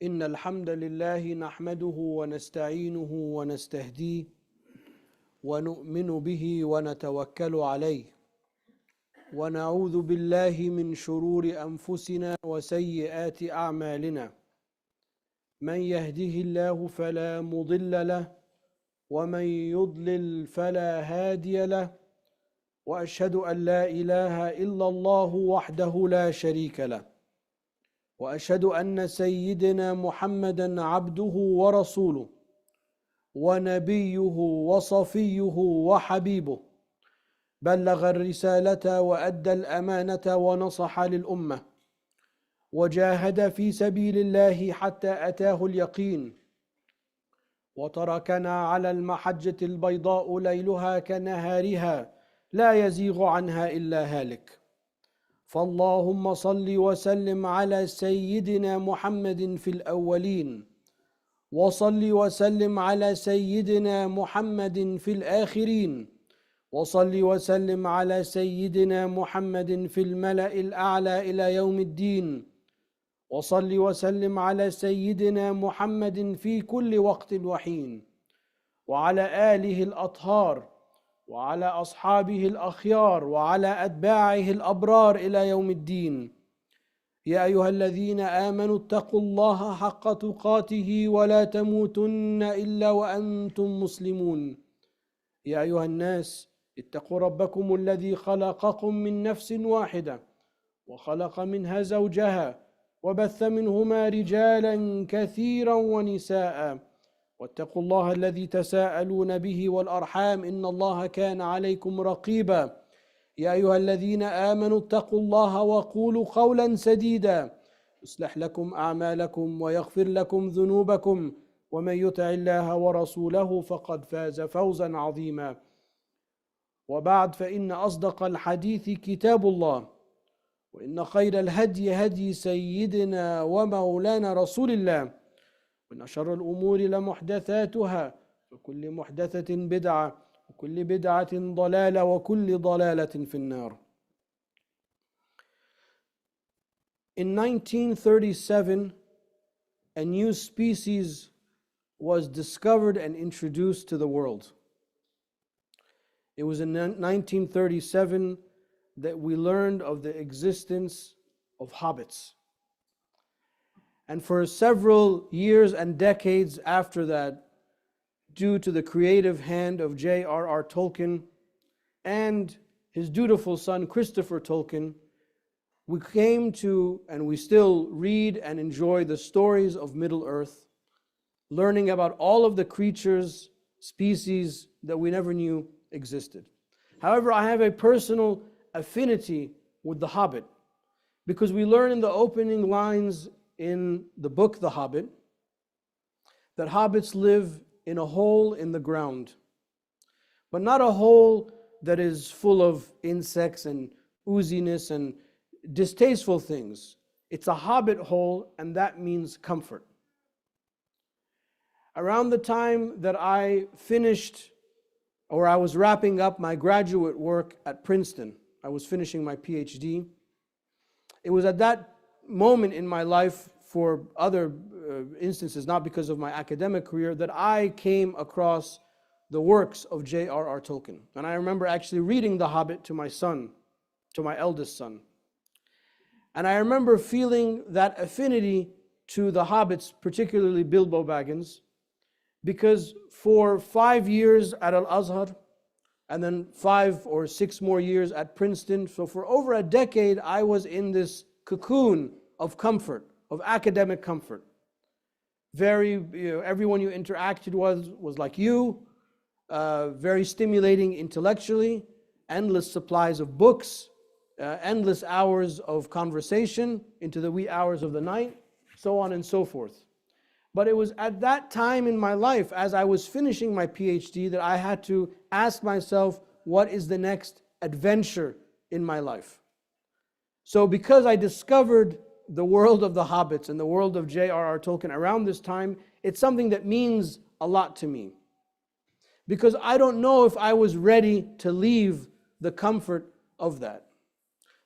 إن الحمد لله نحمده ونستعينه ونستهديه ونؤمن به ونتوكل عليه ونعوذ بالله من شرور أنفسنا وسيئات أعمالنا من يهده الله فلا مضل له ومن يضلل فلا هادي له وأشهد أن لا إله إلا الله وحده لا شريك له وأشهد أن سيدنا محمدًا عبده ورسوله ونبيه وصفيه وحبيبه بلغ الرسالة وأدى الأمانة ونصح للأمة وجاهد في سبيل الله حتى أتاه اليقين وتركنا على المحجة البيضاء ليلها كنهارها لا يزيغ عنها إلا هالك فاللهم صل وسلم على سيدنا محمد في الأولين وصل وسلم على سيدنا محمد في الآخرين وصل وسلم على سيدنا محمد في الملأ الأعلى إلى يوم الدين وصل وسلم على سيدنا محمد في كل وقت وحين وعلى آله الأطهار وعلى أصحابه الأخيار وعلى أتباعه الأبرار إلى يوم الدين يا أيها الذين آمنوا اتقوا الله حق تقاته ولا تموتن إلا وأنتم مسلمون يا أيها الناس اتقوا ربكم الذي خلقكم من نفس واحدة وخلق منها زوجها وبث منهما رجالا كثيرا ونساء واتقوا الله الذي تساءلون به والأرحام إن الله كان عليكم رقيبا يا أيها الذين آمنوا اتقوا الله وقولوا قولا سديدا يصلح لكم أعمالكم ويغفر لكم ذنوبكم ومن يطع الله ورسوله فقد فاز فوزا عظيما وبعد فإن أصدق الحديث كتاب الله وإن خير الهدي هدي سيدنا ومولانا رسول الله وإن شر الأمور لمحدثاتها وكل محدثة بدعة وكل بدعة ضلالة وكل ضلالة في النار. In 1937, a new species was discovered and introduced to the world. It was in 1937 that we learned of the existence of hobbits. And for several years and decades after that, due to the creative hand of J.R.R. Tolkien and his dutiful son Christopher Tolkien, we came to, and we still read and enjoy the stories of Middle-earth, learning about all of the creatures, species that we never knew existed. However, I have a personal affinity with The Hobbit, because we learn in the opening lines in the book The Hobbit that hobbits live in a hole in the ground, but not a hole that is full of insects and ooziness and distasteful things. It's a hobbit hole, and that means comfort. Around the time that I finished, or I was wrapping up my graduate work at Princeton, I was finishing my PhD. It was at that moment in my life, for other instances, not because of my academic career, that I came across the works of J.R.R. Tolkien. And I remember actually reading The Hobbit to my son, to my eldest son. And I remember feeling that affinity to the hobbits, particularly Bilbo Baggins, because for 5 years at Al-Azhar, and then 5 or 6 more years at Princeton, so for over a decade, I was in this cocoon of comfort, of academic comfort. Everyone you interacted with was like you, very stimulating intellectually, endless supplies of books, endless hours of conversation into the wee hours of the night, so on and so forth. But it was at that time in my life, as I was finishing my PhD, that I had to ask myself, what is the next adventure in my life? So because I discovered the world of the hobbits and the world of J.R.R. Tolkien around this time, it's something that means a lot to me. Because I don't know if I was ready to leave the comfort of that.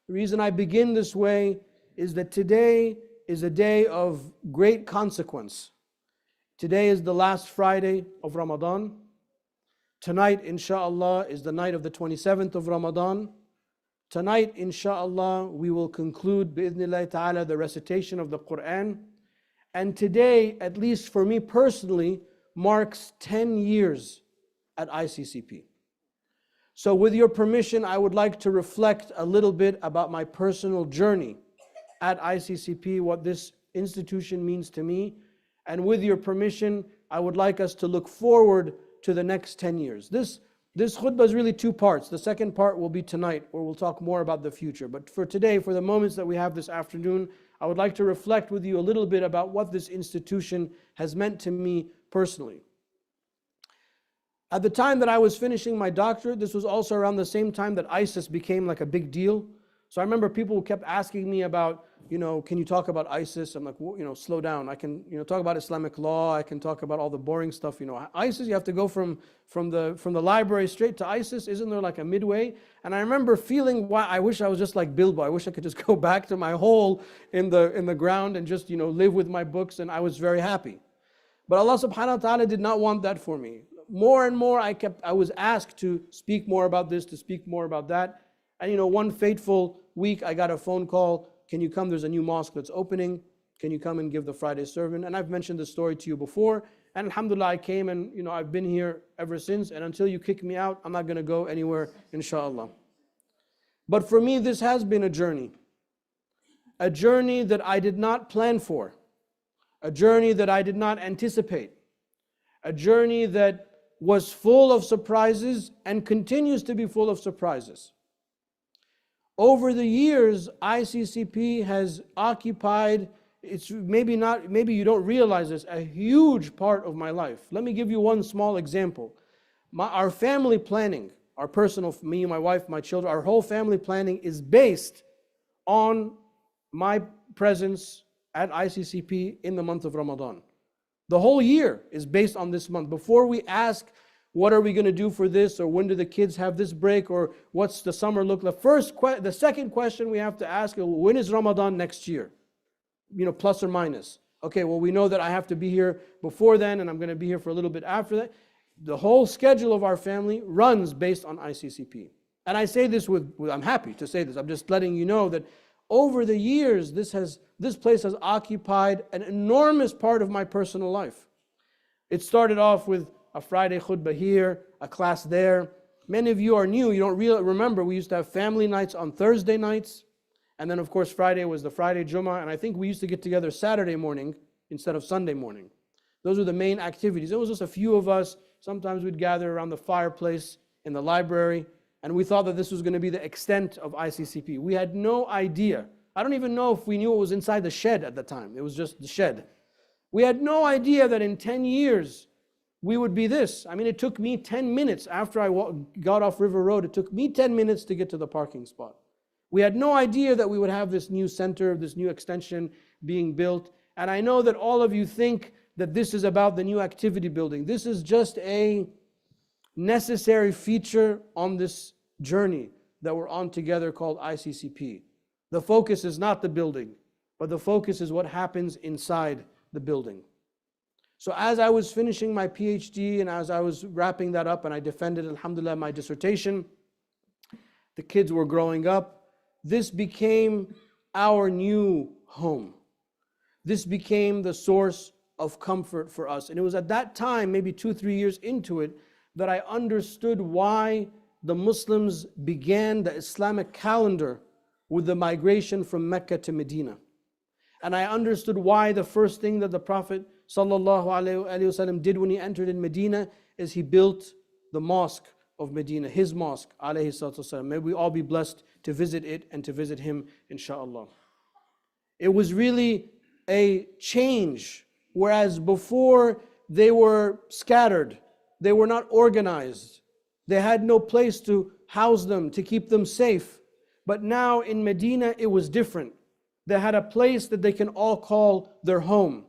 The reason I begin this way is that today is a day of great consequence. Today is the last Friday of Ramadan. Tonight, inshallah, is the night of the 27th of Ramadan. Tonight, inshallah, we will conclude, bi'idhnillahi ta'ala, the recitation of the Quran. And today, at least for me personally, marks 10 years at ICCP. So with your permission, I would like to reflect a little bit about my personal journey at ICCP, what this institution means to me. And with your permission, I would like us to look forward to the next 10 years. This khutbah is really two parts. The second part will be tonight, where we'll talk more about the future. But for today, for the moments that we have this afternoon, I would like to reflect with you a little bit about what this institution has meant to me personally. At the time that I was finishing my doctorate, this was also around the same time that ISIS became like a big deal. So I remember people kept asking me about, can you talk about ISIS? I'm like, well, slow down. I can, talk about Islamic law. I can talk about all the boring stuff. ISIS, you have to go from the library straight to ISIS. Isn't there like a midway? And I remember feeling, wow, I wish I was just like Bilbo. I wish I could just go back to my hole in the ground and just, live with my books. And I was very happy. But Allah subhanahu wa ta'ala did not want that for me. More and more I was asked to speak more about this, to speak more about that. And one fateful week I got a phone call, can you come, there's a new mosque that's opening, can you come and give the Friday sermon? And I've mentioned this story to you before, and alhamdulillah I came, and I've been here ever since, and until you kick me out, I'm not going to go anywhere, inshallah. But for me, this has been a journey that I did not plan for, a journey that I did not anticipate, a journey that was full of surprises and continues to be full of surprises. Over the years, ICCP has occupied, maybe you don't realize this, a huge part of my life. Let me give you one small example. Our family planning, our personal, me, my wife, my children, our whole family planning is based on my presence at ICCP in the month of Ramadan. The whole year is based on this month. Before we ask, what are we going to do for this, or when do the kids have this break, or what's the summer look like? The second question we have to ask is, when is Ramadan next year? Plus or minus. Okay, well, we know that I have to be here before then, and I'm going to be here for a little bit after that. The whole schedule of our family runs based on ICCP. And I say this I'm happy to say this. I'm just letting you know that over the years, this place has occupied an enormous part of my personal life. It started off with a Friday khutbah here, a class there. Many of you are new, you don't remember, we used to have family nights on Thursday nights. And then of course Friday was the Friday Jummah, and I think we used to get together Saturday morning instead of Sunday morning. Those were the main activities. It was just a few of us. Sometimes we'd gather around the fireplace in the library, and we thought that this was going to be the extent of ICCP. We had no idea. I don't even know if we knew it was inside the shed at the time. It was just the shed. We had no idea that in 10 years, we would be this. I mean, it took me 10 minutes after I got off River Road. It took me 10 minutes to get to the parking spot. We had no idea that we would have this new center, this new extension being built. And I know that all of you think that this is about the new activity building. This is just a necessary feature on this journey that we're on together called ICCP. The focus is not the building, but the focus is what happens inside the building. So as I was finishing my PhD and as I was wrapping that up and I defended, alhamdulillah, my dissertation, the kids were growing up. This became our new home. This became the source of comfort for us. And it was at that time, maybe 2-3 years into it, that I understood why the Muslims began the Islamic calendar with the migration from Mecca to Medina. And I understood why the first thing that the Prophet ﷺ did when he entered in Medina is he built the mosque of Medina, his mosque, alayhi salatu wasalam. May we all be blessed to visit it and to visit him, inshallah. It was really a change, whereas before they were scattered, they were not organized, they had no place to house them, to keep them safe. But now in Medina it was different. They had a place that they can all call their home.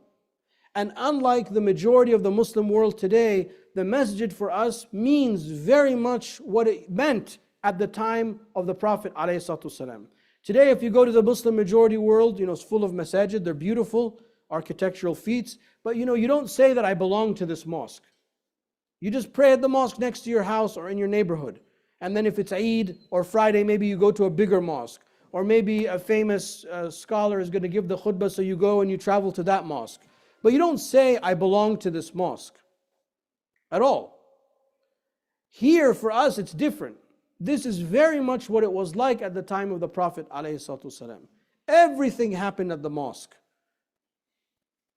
And unlike the majority of the Muslim world today, the masjid for us means very much what it meant at the time of the Prophet ﷺ. Today, if you go to the Muslim majority world, it's full of masajid, they're beautiful, architectural feats, but you don't say that I belong to this mosque. You just pray at the mosque next to your house or in your neighborhood. And then if it's Eid or Friday, maybe you go to a bigger mosque. Or maybe a famous scholar is going to give the khutbah, so you go and you travel to that mosque. But you don't say, I belong to this mosque at all. Here, for us, it's different. This is very much what it was like at the time of the Prophet ﷺ. Everything happened at the mosque.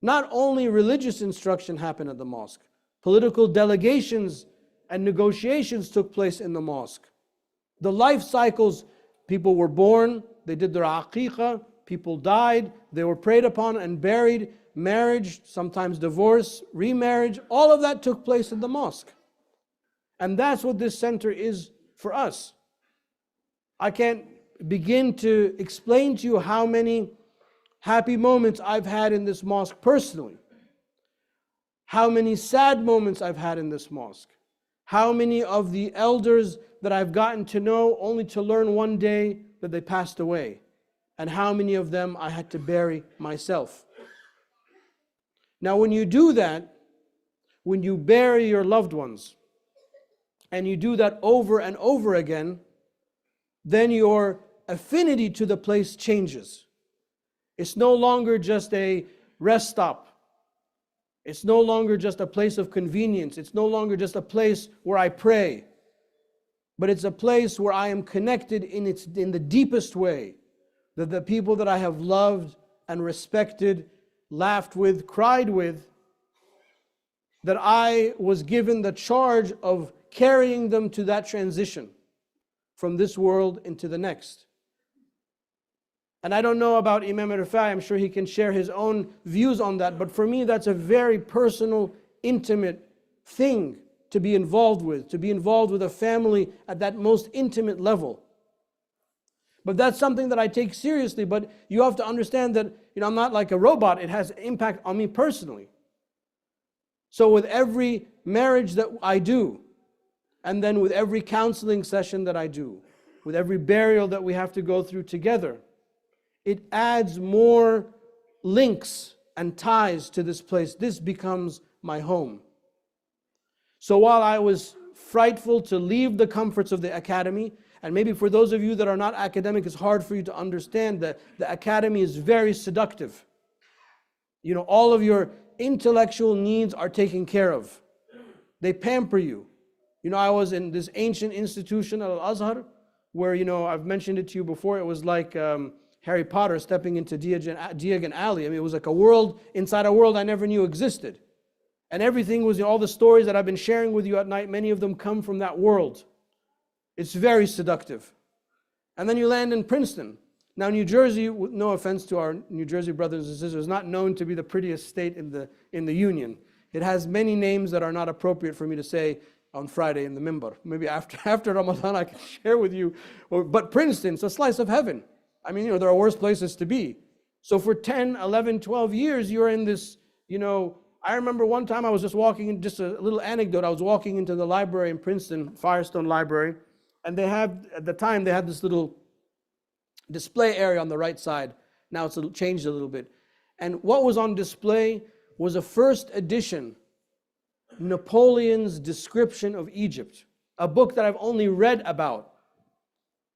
Not only religious instruction happened at the mosque, political delegations and negotiations took place in the mosque. The life cycles, people were born, they did their aqiqah, people died, they were prayed upon and buried, marriage, sometimes divorce, remarriage, all of that took place in the mosque. And that's what this center is for us. I can't begin to explain to you how many happy moments I've had in this mosque personally. How many sad moments I've had in this mosque. How many of the elders that I've gotten to know only to learn one day that they passed away. And how many of them I had to bury myself. Now when you do that, when you bury your loved ones, and you do that over and over again, then your affinity to the place changes. It's no longer just a rest stop. It's no longer just a place of convenience. It's no longer just a place where I pray. But it's a place where I am connected in the deepest way. That the people that I have loved and respected, laughed with, cried with, that I was given the charge of carrying them to that transition from this world into the next. And I don't know about Imam Rifai, I'm sure he can share his own views on that, but for me that's a very personal, intimate thing to be involved with a family at that most intimate level. But that's something that I take seriously, but you have to understand that I'm not like a robot, it has impact on me personally. So with every marriage that I do, and then with every counseling session that I do, with every burial that we have to go through together, it adds more links and ties to this place. This becomes my home. So while I was frightful to leave the comforts of the academy, and maybe for those of you that are not academic, it's hard for you to understand that the academy is very seductive. All of your intellectual needs are taken care of. They pamper you. I was in this ancient institution at Al-Azhar, where, I've mentioned it to you before, it was like Harry Potter stepping into Diagon Alley. It was like a world inside a world I never knew existed. And everything was, all the stories that I've been sharing with you at night, many of them come from that world. It's very seductive. And then you land in Princeton. Now New Jersey, no offense to our New Jersey brothers and sisters, is not known to be the prettiest state in the Union. It has many names that are not appropriate for me to say on Friday in the mimbar. Maybe after Ramadan I can share with you. But Princeton's a slice of heaven. There are worse places to be. So for 10, 11, 12 years, you're in this, I remember one time I was just walking in, just a little anecdote, I was walking into the library in Princeton, Firestone Library, and at the time they had this little display area on the right side. Now it's changed a little bit. And what was on display was a first edition, Napoleon's Description of Egypt, a book that I've only read about.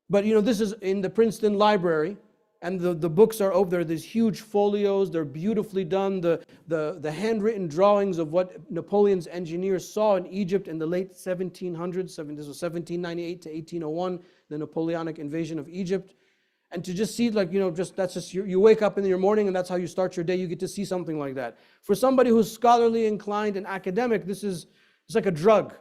But this is in the Princeton Library, and the books are over there. There's huge folios, they're beautifully done. The handwritten drawings of what Napoleon's engineers saw in Egypt in the late 1700s, this was 1798 to 1801, the Napoleonic invasion of Egypt. And to just see, you wake up in your morning and that's how you start your day, you get to see something like that. For somebody who's scholarly inclined and academic, it's like a drug.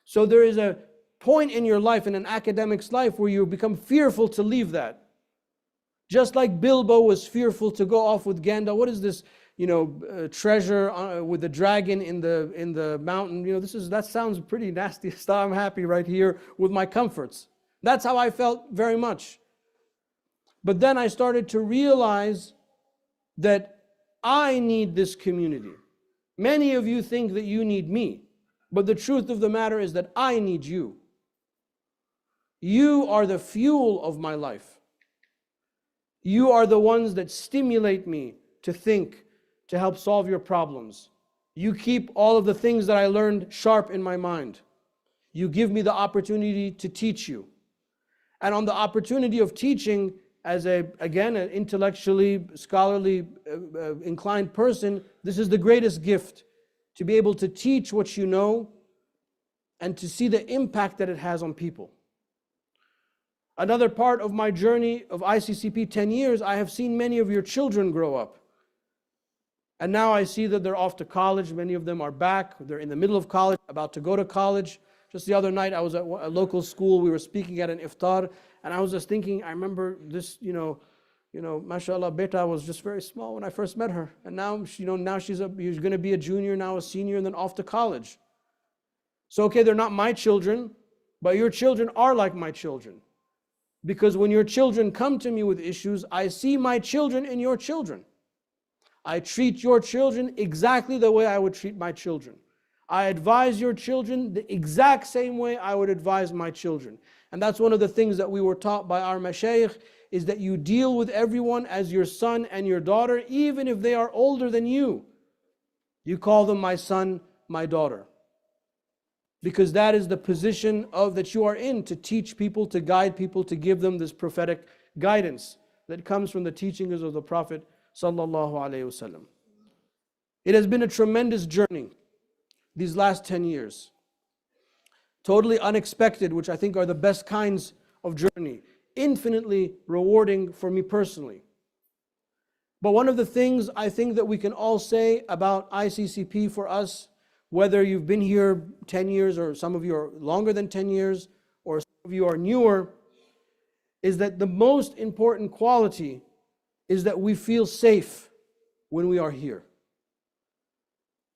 So there is a point in your life, in an academic's life, where you become fearful to leave that. Just like Bilbo was fearful to go off with Gandalf. What is this, treasure with the dragon in the mountain? That sounds pretty nasty stuff. I'm happy right here with my comforts. That's how I felt very much. But then I started to realize that I need this community. Many of you think that you need me, but the truth of the matter is that I need you. You are the fuel of my life. You are the ones that stimulate me to think, to help solve your problems. You keep all of the things that I learned sharp in my mind. You give me the opportunity to teach you. And on the opportunity of teaching, as again, an intellectually, scholarly inclined person, this is the greatest gift, to be able to teach what you know and to see the impact that it has on people. Another part of my journey of ICCP 10 years, I have seen many of your children grow up. And now I see that they're off to college. Many of them are back. They're in the middle of college, about to go to college. Just the other night, I was at a local school. We were speaking at an iftar. And I was just thinking, I remember this, mashallah, Beta was just very small when I first met her. And now, now she's going to be a junior, now a senior, and then off to college. So, okay, they're not my children, but your children are like my children. Because when your children come to me with issues, I see my children in your children. I treat your children exactly the way I would treat my children. I advise your children the exact same way I would advise my children. And that's one of the things that we were taught by our mashayikh, is that you deal with everyone as your son and your daughter, even if they are older than you. You call them my son, my daughter. Because that is the position that you are in, to teach people, to guide people, to give them this prophetic guidance that comes from the teachings of the Prophet sallallahu alaihi wasallam. It has been a tremendous journey these last 10 years. Totally unexpected, which I think are the best kinds of journey. Infinitely rewarding for me personally. But one of the things I think that we can all say about ICCP for us, whether you've been here 10 years or some of you are longer than 10 years or some of you are newer, is that the most important quality is that we feel safe when we are here.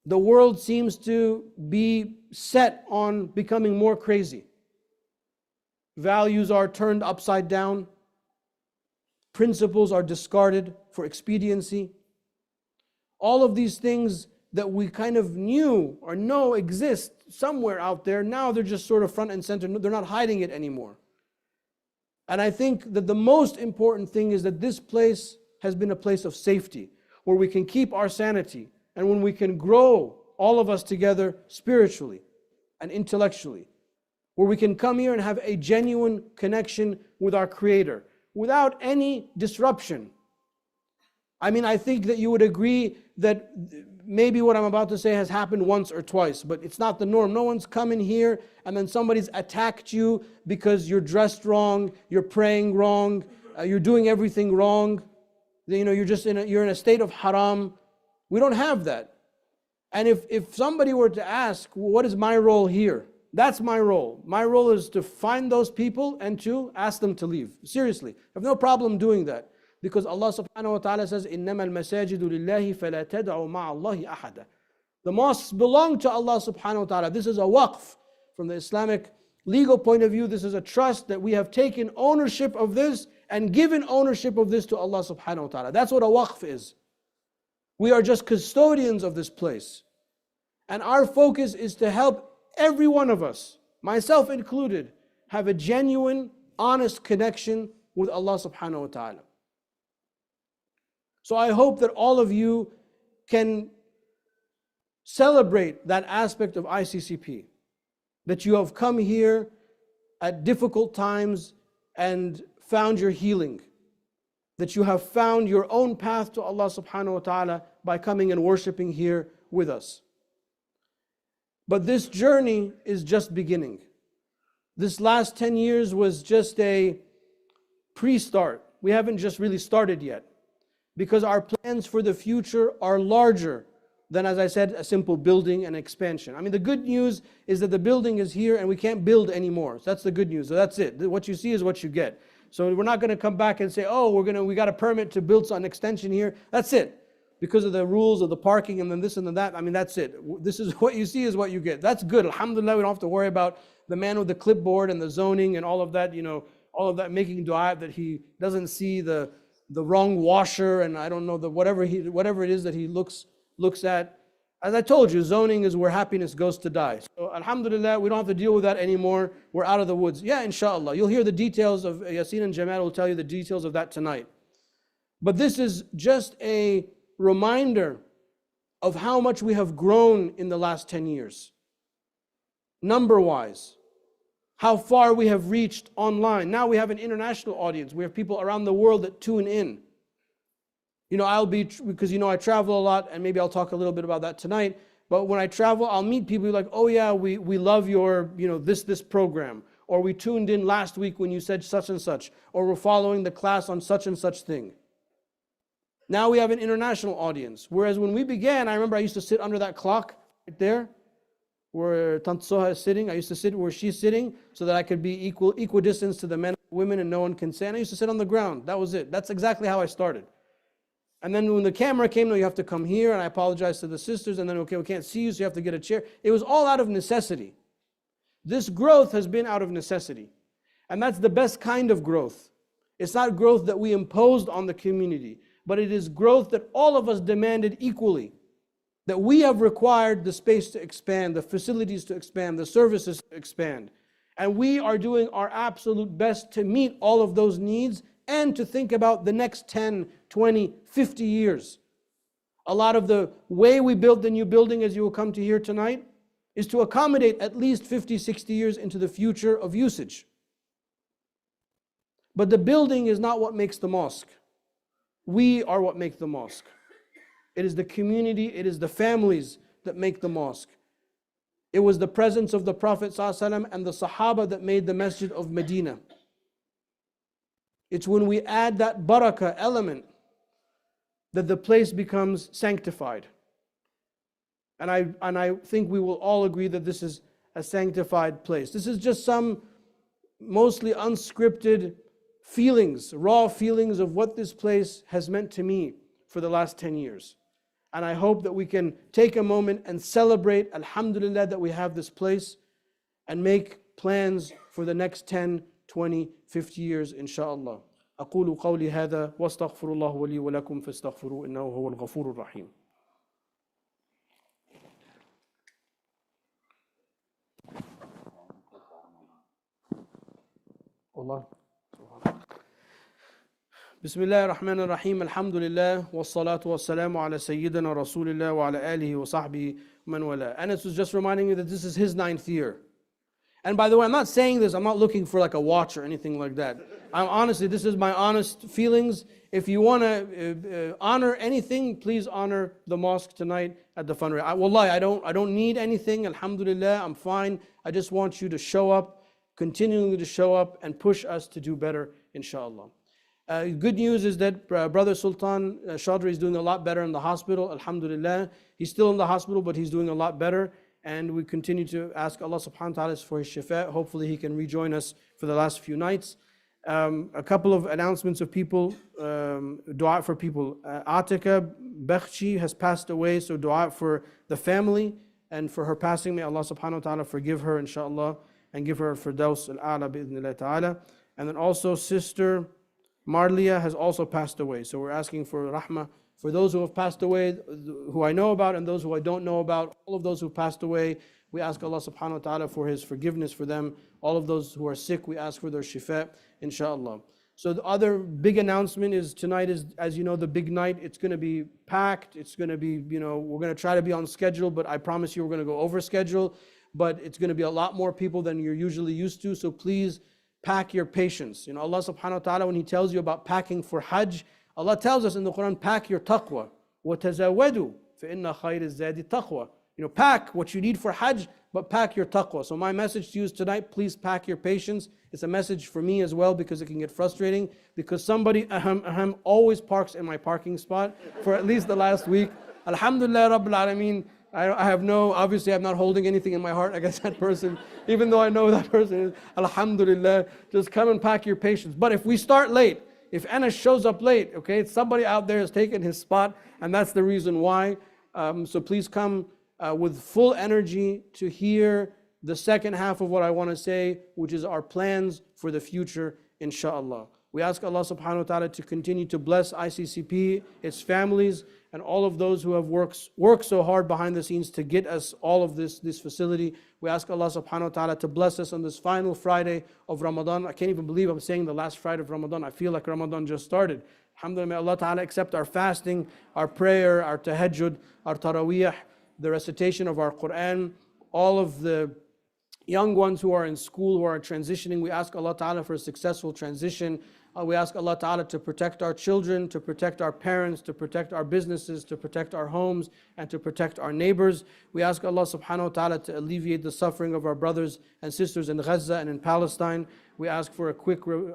The world seems to be set on becoming more crazy. Values are turned upside down. Principles are discarded for expediency. All of these things that we kind of knew or know exist somewhere out there, now they're just sort of front and center. They're not hiding it anymore. And I think that the most important thing is that this place has been a place of safety, where we can keep our sanity, and when we can grow, all of us together, spiritually and intellectually, where we can come here and have a genuine connection with our Creator, without any disruption. I mean, I think that you would agree that maybe what I'm about to say has happened once or twice, but it's not the norm. No one's come in here and then somebody's attacked you because you're dressed wrong, you're praying wrong, you're doing everything wrong. You're in a state of haram. We don't have that. And if somebody were to ask, well, what is my role here? That's my role. My role is to find those people and to ask them to leave. Seriously, I have no problem doing that. Because Allah subhanahu wa ta'ala says, إِنَّمَا الْمَسَاجِدُ لِلَّهِ فَلَا تَدْعُوا مَعَ اللَّهِ أَحَدًا. The mosques belong to Allah subhanahu wa ta'ala. This is a waqf. From the Islamic legal point of view, this is a trust that we have taken ownership of this and given ownership of this to Allah subhanahu wa ta'ala. That's what a waqf is. We are just custodians of this place. And our focus is to help every one of us, myself included, have a genuine, honest connection with Allah subhanahu wa ta'ala. So I hope that all of you can celebrate that aspect of ICCP, that you have come here at difficult times and found your healing, that you have found your own path to Allah subhanahu wa ta'ala by coming and worshiping here with us. But this journey is just beginning. This last 10 years was just a pre-start. We haven't just really started yet, because our plans for the future are larger than, as I said, a simple building and expansion. I mean, the good news is that the building is here and we can't build anymore. So that's the good news. So that's it. What you see is what you get. So we're not going to come back and say, oh, we got a permit to build an extension here. That's it. Because of the rules of the parking and then this and then that. I mean, that's it. This is what you see is what you get. That's good. Alhamdulillah, we don't have to worry about the man with the clipboard and the zoning and all of that, all of that, making dua that he doesn't see the wrong washer, and I don't know, whatever it is that he looks at. As I told you, zoning is where happiness goes to die. So alhamdulillah, we don't have to deal with that anymore. We're out of the woods. Yeah, inshallah. You'll hear the details of, Yasin and Jamal will tell you the details of that tonight. But this is just a reminder of how much we have grown in the last 10 years. Number-wise, how far we have reached online. Now we have an international audience. We have people around the world that tune in. Because I travel a lot, and maybe I'll talk a little bit about that tonight. But when I travel, I'll meet people like, oh yeah, we love your, this program. Or we tuned in last week when you said such and such. Or we're following the class on such and such thing. Now we have an international audience. Whereas when we began, I remember I used to sit under that clock right there, where Tant Soha is sitting. I used to sit where she's sitting so that I could be equidistant to the men and women and no one can say. And I used to sit on the ground. That was it. That's exactly how I started. And then when the camera came, no, you have to come here, and I apologize to the sisters, and then, okay, we can't see you, so you have to get a chair. It was all out of necessity. This growth has been out of necessity. And that's the best kind of growth. It's not growth that we imposed on the community, but it is growth that all of us demanded equally. That we have required the space to expand, the facilities to expand, the services to expand. And we are doing our absolute best to meet all of those needs and to think about the next 10, 20, 50 years. A lot of the way we build the new building, as you will come to hear tonight, is to accommodate at least 50, 60 years into the future of usage. But the building is not what makes the mosque. We are what make the mosque. It is the community, it is the families that make the mosque. It was the presence of the Prophet ﷺ and the Sahaba that made the Masjid of Medina. It's when we add that barakah element that the place becomes sanctified. And I think we will all agree that this is a sanctified place. This is just some mostly unscripted feelings, raw feelings of what this place has meant to me for the last 10 years. And I hope that we can take a moment and celebrate, alhamdulillah, that we have this place and make plans for the next 10, 20, 50 years, inshallah. أقول قولي هذا واستغفر الله لي ولكم فاستغفروه إنه هو الغفور الرحيم. والله. بسم الله الرحمن الرحيم الحمد لله والصلاة والسلام على سيدنا رسول الله وعلى آله وصحبه من والاه. Anas was just reminding me that this is his 9th year. And by the way, I'm not saying this, I'm not looking for like a watch or anything like that. Honestly, this is my honest feelings. If you want to honor anything, please honor the mosque tonight at the fundraiser. Wallahi, I don't need anything, alhamdulillah, I'm fine. I just want you to show up, continually to show up and push us to do better, inshallah. Good news is that Brother Sultan Chaudhry is doing a lot better in the hospital, alhamdulillah. He's still in the hospital, but he's doing a lot better. And we continue to ask Allah subhanahu wa ta'ala for his shifa. Hopefully he can rejoin us for the last few nights. A couple of announcements of people, dua for people. Atika Bakhchi has passed away, so dua for the family and for her passing. May Allah subhanahu wa ta'ala forgive her, inshallah, and give her Firdaus al-A'la bi'idhnillah ta'ala. And then also Sister Marlia has also passed away. So we're asking for rahmah for those who have passed away, who I know about and those who I don't know about. All of those who passed away, we ask Allah subhanahu wa ta'ala for his forgiveness for them. All of those who are sick, we ask for their shifa, inshallah. So the other big announcement is tonight is, as you know, the big night. It's going to be packed. It's going to be, we're going to try to be on schedule, but I promise you we're going to go over schedule. But it's going to be a lot more people than you're usually used to. So please pack your patience. Allah subhanahu wa ta'ala, when he tells you about packing for Hajj, Allah tells us in the Quran, pack your taqwa. وَتَزَوَّدُوا فَإِنَّ خَيْرَ الزَّادِ التَّقْوَى. Pack what you need for Hajj, but pack your taqwa. So my message to you is tonight, please pack your patience. It's a message for me as well because it can get frustrating. Because somebody always parks in my parking spot for at least the last week. Alhamdulillah Rabbil Alameen. I have obviously I'm not holding anything in my heart against that person, even though I know that person is. Alhamdulillah, just come and pack your patience. But if we start late, if Anas shows up late, okay, somebody out there has taken his spot, and that's the reason why. So please come with full energy to hear the second half of what I want to say, which is our plans for the future, inshallah. We ask Allah subhanahu wa ta'ala to continue to bless ICCP, its families, and all of those who have worked so hard behind the scenes to get us all of this facility. We ask Allah subhanahu wa ta'ala to bless us on this final Friday of Ramadan. I can't even believe I'm saying the last Friday of Ramadan. I feel like Ramadan just started. Alhamdulillah, may Allah Ta'ala accept our fasting, our prayer, our tahajjud, our taraweeh, the recitation of our Quran, all of the young ones who are in school, who are transitioning. We ask Allah Ta'ala for a successful transition. We ask Allah Ta'ala to protect our children, to protect our parents, to protect our businesses, to protect our homes, and to protect our neighbors. We ask Allah Subhanahu wa Ta'ala to alleviate the suffering of our brothers and sisters in Gaza and in Palestine. We ask for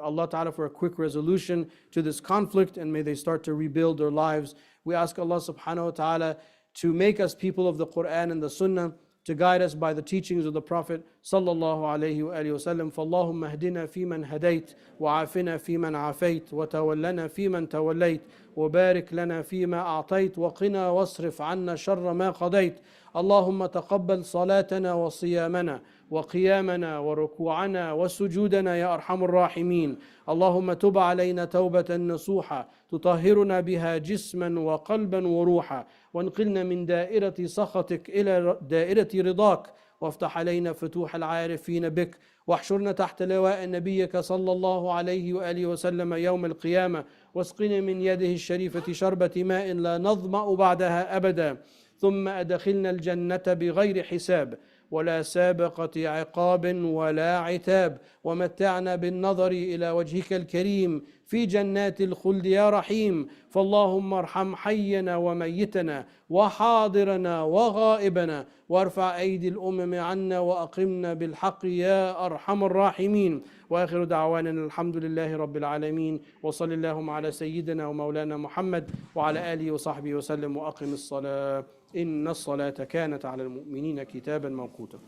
Allah Ta'ala for a quick resolution to this conflict, and may they start to rebuild their lives. We ask Allah Subhanahu wa Ta'ala to make us people of the Quran and the Sunnah, to guide us by the teachings of the Prophet sallallahu alaihi wasallam. فَاللَّهُمَّ اهْدِنَا فِيمَنْ هَدَيْتَ وَعَافِنَا فِيمَنْ عَافَيْتَ وَتَوَلَّنَا فِيمَنْ تَوَلَّيْتَ وبارك لنا فيما أعطيت وقنا واصرف عنا شر ما قضيت. اللهم تقبل صلاتنا وصيامنا وقيامنا وركوعنا وسجودنا يا أرحم الراحمين. اللهم تب علينا توبة نصوحا تطهرنا بها جسما وقلبا وروحا، وانقلنا من دائرة سخطك إلى دائرة رضاك، وافتح علينا فتوح العارفين بك، واحشرنا تحت لواء نبيك صلى الله عليه وآله وسلم يوم القيامة، واسقنا من يده الشريفة شربة ماء لا نظمأ بعدها أبدا، ثم أدخلنا الجنة بغير حساب ولا سابقة عقاب ولا عتاب، ومتعنا بالنظر إلى وجهك الكريم في جنات الخلد يا رحيم. فاللهم ارحم حينا وميتنا وحاضرنا وغائبنا، وارفع أيدي الأمم عنا وأقمنا بالحق يا أرحم الراحمين. وآخر دعوانا الحمد لله رب العالمين، وصل اللهم على سيدنا ومولانا محمد وعلى آله وصحبه وسلم، وأقم الصلاة إن الصلاة كانت على المؤمنين كتابا موقوتا.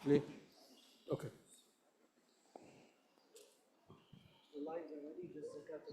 ليه؟ Okay. The lines are ready, just zakat